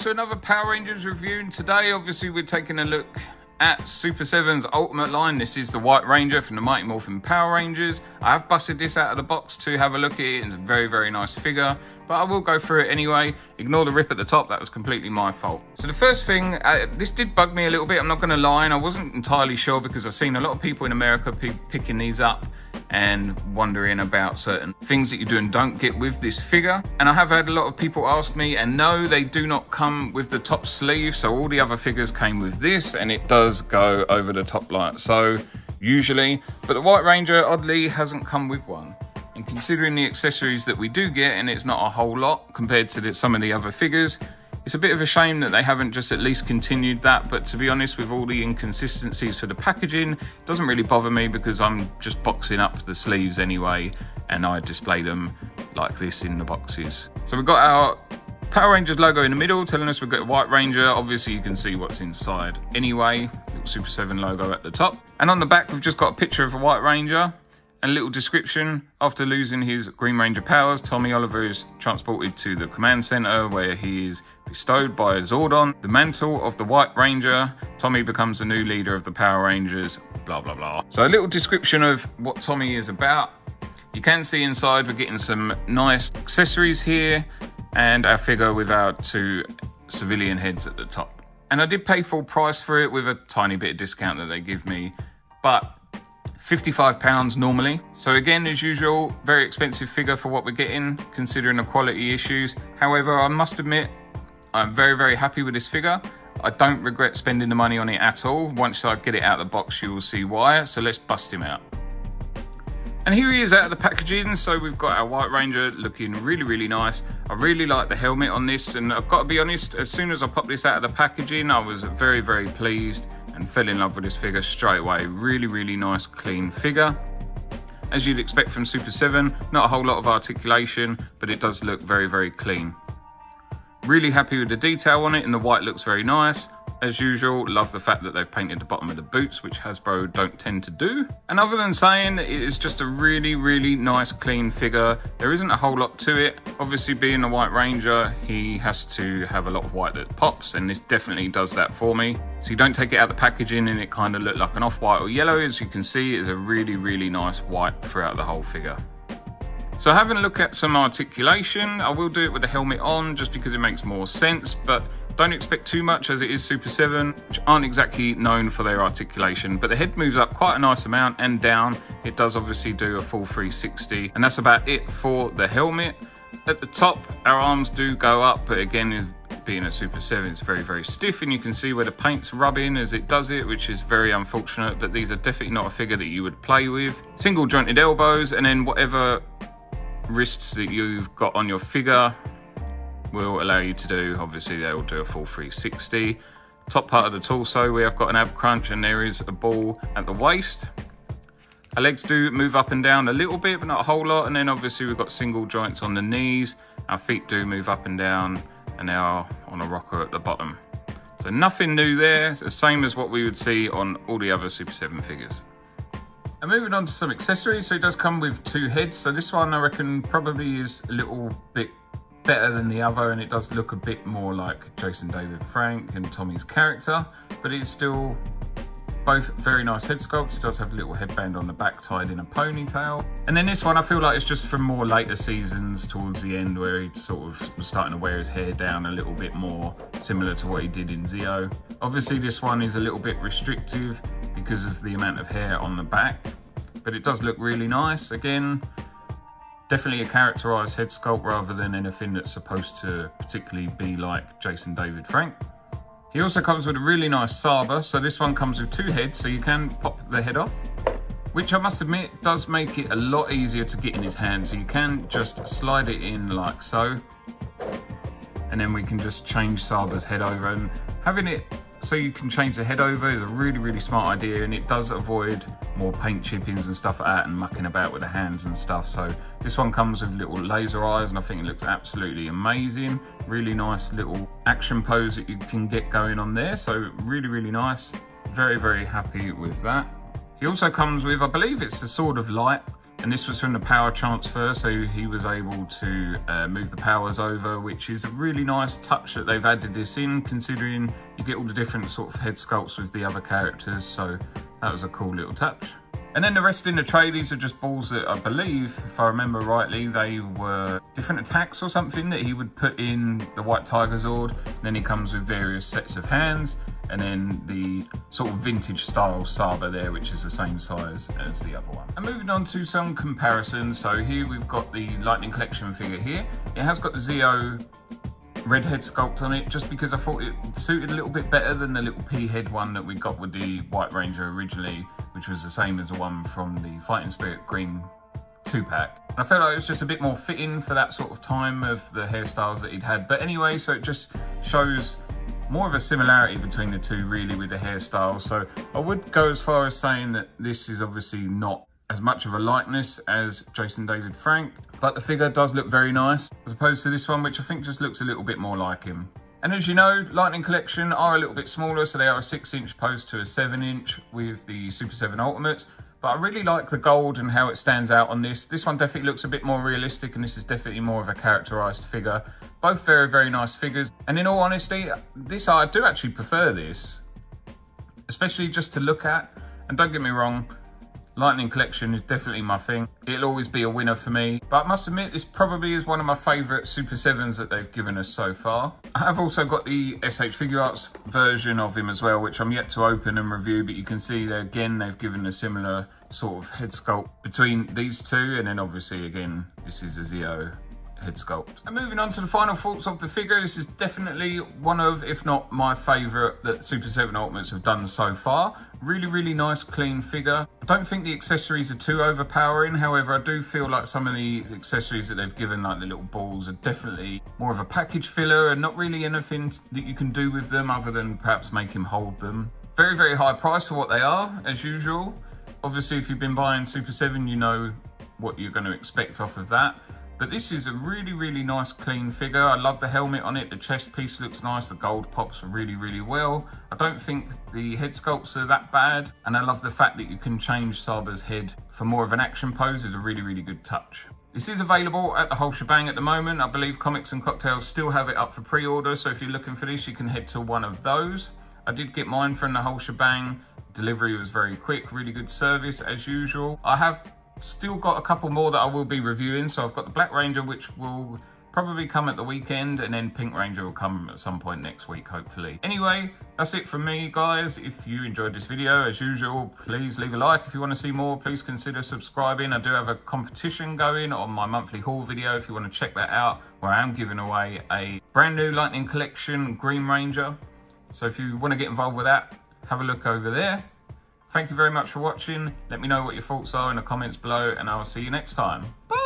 to another Power Rangers review, and today obviously we're taking a look at Super7's Ultimate line. This is the White Ranger from the Mighty Morphin Power Rangers. I have busted this out of the box to have a look at it. It's a very, very nice figure, but I will go through it anyway. Ignore the rip at the top, that was completely my fault. So the first thing, this did bug me a little bit, I'm not going to lie, and I wasn't entirely sure because I've seen a lot of people in America picking these up and wondering about certain things that you do and don't get with this figure. And I have had a lot of people ask me, and no, they do not come with the top sleeve. So all the other figures came with this, and it does go over the top like so, usually. But the White Ranger, oddly, hasn't come with one. And considering the accessories that we do get, and it's not a whole lot compared to some of the other figures, it's a bit of a shame that they haven't just at least continued that. But to be honest, with all the inconsistencies for the packaging, it doesn't really bother me because I'm just boxing up the sleeves anyway, and I display them like this in the boxes. So we've got our Power Rangers logo in the middle telling us we've got a White Ranger. Obviously you can see what's inside anyway. Little Super7 logo at the top. And on the back we've just got a picture of a White Ranger. And a little description: after losing his Green Ranger powers, Tommy Oliver is transported to the command center where he is bestowed by Zordon the mantle of the White Ranger. Tommy becomes the new leader of the Power Rangers, blah, blah, blah. So a little description of what Tommy is about. You can see inside we're getting some nice accessories here and our figure with our two civilian heads at the top. And I did pay full price for it with a tiny bit of discount that they give me, but £55 normally. So again, as usual, very expensive figure for what we're getting, considering the quality issues. However, I must admit, I'm very, very happy with this figure. I don't regret spending the money on it at all. Once I get it out of the box, you will see why. So let's bust him out. And here he is out of the packaging. So we've got our White Ranger looking really, really nice. I really like the helmet on this, and I've got to be honest, as soon as I popped this out of the packaging, I was very, very pleased and fell in love with this figure straight away. Really, really nice, clean figure. As you'd expect from Super7, not a whole lot of articulation, but it does look very, very clean. Really happy with the detail on it, and the white looks very nice. As usual, love the fact that they've painted the bottom of the boots, which Hasbro don't tend to do. And other than saying it is just a really, really nice, clean figure, there isn't a whole lot to it. Obviously, being a White Ranger, he has to have a lot of white that pops, and this definitely does that for me. So you don't take it out of the packaging and it kind of look like an off-white or yellow. As you can see, it's a really, really nice white throughout the whole figure. So having a look at some articulation, I will do it with the helmet on just because it makes more sense, but don't expect too much as it is Super7, which aren't exactly known for their articulation. But the head moves up quite a nice amount and down. It does obviously do a full 360, and that's about it for the helmet. At the top, our arms do go up, but again, being a Super7, it's very, very stiff, and you can see where the paint's rubbing as it does it, which is very unfortunate, but these are definitely not a figure that you would play with. Single jointed elbows, and then whatever wrists that you've got on your figure will allow you to do, obviously they'll do a full 360. Top part of the torso, we have got an ab crunch, and there is a ball at the waist. Our legs do move up and down a little bit, but not a whole lot. And then obviously we've got single joints on the knees. Our feet do move up and down, and they are on a rocker at the bottom. So nothing new there. It's the same as what we would see on all the other Super7 figures. And moving on to some accessories, so it does come with two heads. So this one I reckon probably is a little bit better than the other, and it does look a bit more like Jason David Frank and Tommy's character, but it's still both very nice head sculpts. It does have a little headband on the back tied in a ponytail. And then this one I feel like it's just from more later seasons towards the end, where he sort of was starting to wear his hair down a little bit more, similar to what he did in Zeo. Obviously this one is a little bit restrictive because of the amount of hair on the back, but it does look really nice. Again, definitely a characterized head sculpt rather than anything that's supposed to particularly be like Jason David Frank. He also comes with a really nice saber, so this one comes with two heads, so you can pop the head off, which I must admit does make it a lot easier to get in his hand. So you can just slide it in like so, and then we can just change Saber's head over. And having it so you can change the head over is a really, really smart idea, and it does avoid more paint chippings and stuff like that and mucking about with the hands and stuff. So this one comes with little laser eyes, and I think it looks absolutely amazing. Really nice little action pose that you can get going on there. So really, really nice. Very, very happy with that. He also comes with, I believe it's the Sword of Light, and this was from the power transfer, so he was able to move the powers over, which is a really nice touch that they've added this in, considering you get all the different sort of head sculpts with the other characters, so that was a cool little touch. And then the rest in the tray, these are just balls that I believe, if I remember rightly, they were different attacks or something that he would put in the White Tiger Zord. And then he comes with various sets of hands, and then the sort of vintage style Saber there, which is the same size as the other one. And moving on to some comparisons. So here we've got the Lightning Collection figure here. It has got the Zeo red head sculpt on it, just because I thought it suited a little bit better than the little pea head one that we got with the White Ranger originally, which was the same as the one from the Fighting Spirit green 2-pack. And I felt like it was just a bit more fitting for that sort of time of the hairstyles that he'd had. But anyway, so it just shows more of a similarity between the two really with the hairstyles. So I would go as far as saying that this is obviously not as much of a likeness as Jason David Frank, but the figure does look very nice as opposed to this one, which I think just looks a little bit more like him. And as you know, Lightning Collection are a little bit smaller, so they are a 6-inch opposed to a 7-inch with the Super 7 Ultimates. But I really like the gold and how it stands out on this. This one definitely looks a bit more realistic, and this is definitely more of a characterized figure. Both very, very nice figures. And in all honesty, I do actually prefer this, especially just to look at. And don't get me wrong, Lightning Collection is definitely my thing. It'll always be a winner for me. But I must admit, this probably is one of my favourite Super 7s that they've given us so far. I have also got the SH Figure Arts version of him as well, which I'm yet to open and review. But you can see that, again, they've given a similar sort of head sculpt between these two. And then obviously, again, this is a Zeo head sculpt. And moving on to the final thoughts of the figure, this is definitely one of, if not my favourite, that Super 7 Ultimates have done so far. Really, really nice, clean figure. I don't think the accessories are too overpowering. However, I do feel like some of the accessories that they've given, like the little balls, are definitely more of a package filler and not really anything that you can do with them other than perhaps make him hold them. Very, very high price for what they are, as usual. Obviously, if you've been buying Super 7, you know what you're going to expect off of that. But this is a really, really nice, clean figure. I love the helmet on it. The chest piece looks nice. The gold pops really, really well. I don't think the head sculpts are that bad. And I love the fact that you can change Saber's head for more of an action pose. Is a really, really good touch. This is available at the whole shebang at the moment. I believe Comics and Cocktails still have it up for pre-order. So if you're looking for this, you can head to one of those. I did get mine from the whole shebang. Delivery was very quick, really good service as usual. I have still got a couple more that I will be reviewing. So I've got the Black Ranger, which will probably come at the weekend, and then Pink Ranger will come at some point next week, hopefully. Anyway, that's it from me, guys. If you enjoyed this video, as usual, please leave a like. If you want to see more, please consider subscribing. I do have a competition going on my monthly haul video if you want to check that out, where I am giving away a brand new Lightning Collection Green Ranger. So if you want to get involved with that, have a look over there. Thank you very much for watching. Let me know what your thoughts are in the comments below, and I will see you next time. Bye!